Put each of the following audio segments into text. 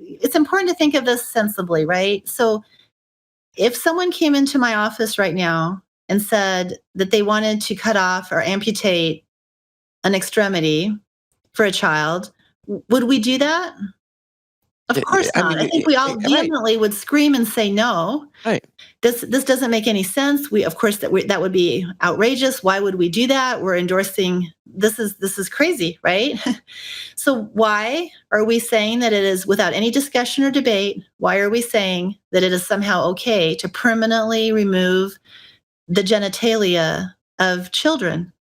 it's important to think of this sensibly, right? So if someone came into my office right now and said that they wanted to cut off or amputate an extremity for a child, would we do that? Of course not. I think we all vehemently would scream and say no. Right. This doesn't make any sense. We, of course, that would be outrageous. Why would we do that? We're endorsing this is crazy, right? So why are we saying that it is without any discussion or debate? Why are we saying that it is somehow okay to permanently remove the genitalia of children?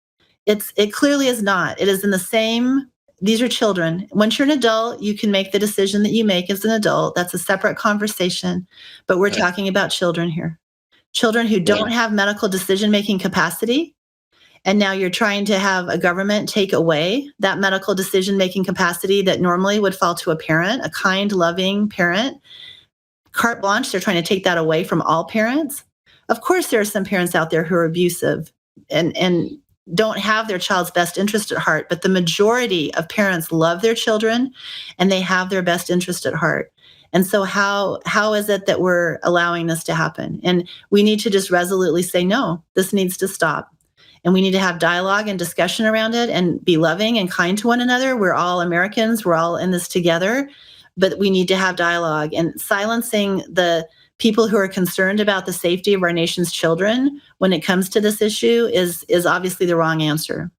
It clearly is not. It is in the same. These are children. Once you're an adult, you can make the decision that you make as an adult. That's a separate conversation. But we're talking about children here. Children who don't have medical decision-making capacity. And now you're trying to have a government take away that medical decision-making capacity that normally would fall to a parent, a kind, loving parent. Carte blanche, they're trying to take that away from all parents. Of course, there are some parents out there who are abusive and don't have their child's best interest at heart, but the majority of parents love their children and they have their best interest at heart. And so how is it that we're allowing this to happen? And we need to just resolutely say, no, this needs to stop. And we need to have dialogue and discussion around it and be loving and kind to one another. We're all Americans. We're all in this together, but we need to have dialogue. And silencing the people who are concerned about the safety of our nation's children when it comes to this issue is obviously the wrong answer.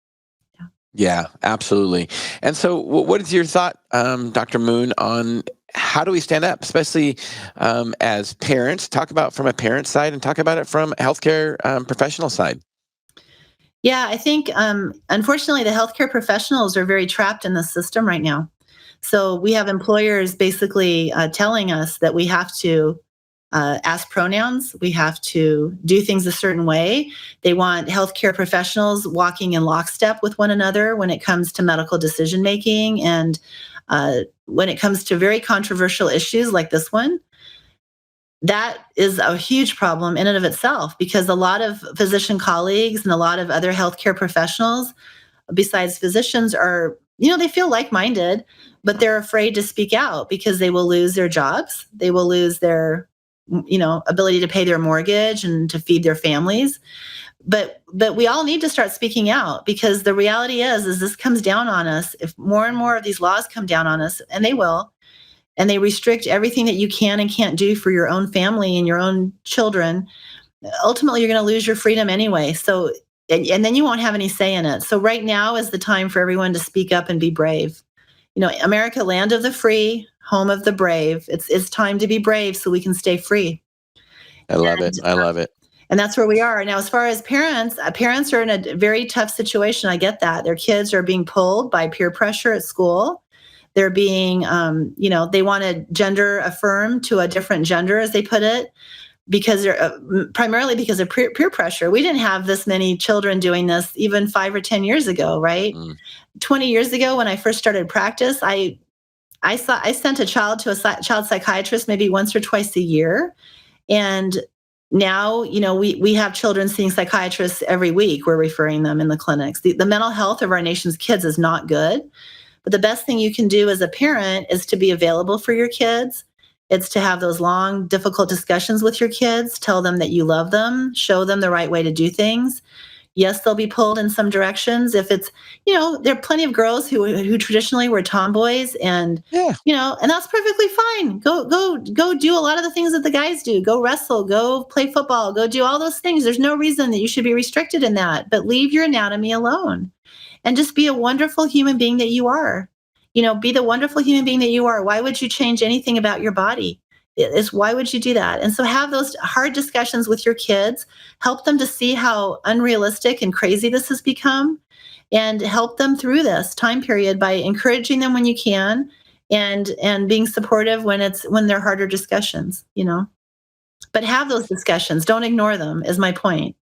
Yeah, absolutely. And so what is your thought, Dr. Moon, on how do we stand up, especially as parents? Talk about from a parent side and talk about it from a healthcare professional side. Yeah, I think, unfortunately, the healthcare professionals are very trapped in the system right now. So we have employers basically telling us that we have to ask pronouns. We have to do things a certain way. They want healthcare professionals walking in lockstep with one another when it comes to medical decision-making and when it comes to very controversial issues like this one. That is a huge problem in and of itself because a lot of physician colleagues and a lot of other healthcare professionals, besides physicians, are, they feel like-minded, but they're afraid to speak out because they will lose their jobs. They will lose their ability to pay their mortgage and to feed their families. But we all need to start speaking out because the reality is this comes down on us. If more and more of these laws come down on us, and they will, and they restrict everything that you can and can't do for your own family and your own children, ultimately you're going to lose your freedom anyway. So, and then you won't have any say in it. So right now is the time for everyone to speak up and be brave. America, land of the free, home of the brave. It's time to be brave so we can stay free. I love it. And that's where we are. Now, as far as parents are in a very tough situation. I get that. Their kids are being pulled by peer pressure at school. They're being, they want to gender affirm to a different gender, as they put it, because they're primarily because of peer pressure. We didn't have this many children doing this even 5 or 10 years ago, right? 20 years ago, when I first started practice, I sent a child to a child psychiatrist maybe once or twice a year. And now, we have children seeing psychiatrists every week. We're referring them in the clinics. The mental health of our nation's kids is not good. But the best thing you can do as a parent is to be available for your kids. It's to have those long, difficult discussions with your kids, tell them that you love them, show them the right way to do things. Yes, they'll be pulled in some directions. If it's, there are plenty of girls who traditionally were tomboys and, and that's perfectly fine. Go do a lot of the things that the guys do. Go wrestle, go play football, go do all those things. There's no reason that you should be restricted in that, but leave your anatomy alone and just be a wonderful human being that you are. Be the wonderful human being that you are. Why would you change anything about your body? Why would you do that? And so have those hard discussions with your kids, help them to see how unrealistic and crazy this has become, and help them through this time period by encouraging them when you can and being supportive when they're harder discussions, But have those discussions. Don't ignore them, is my point.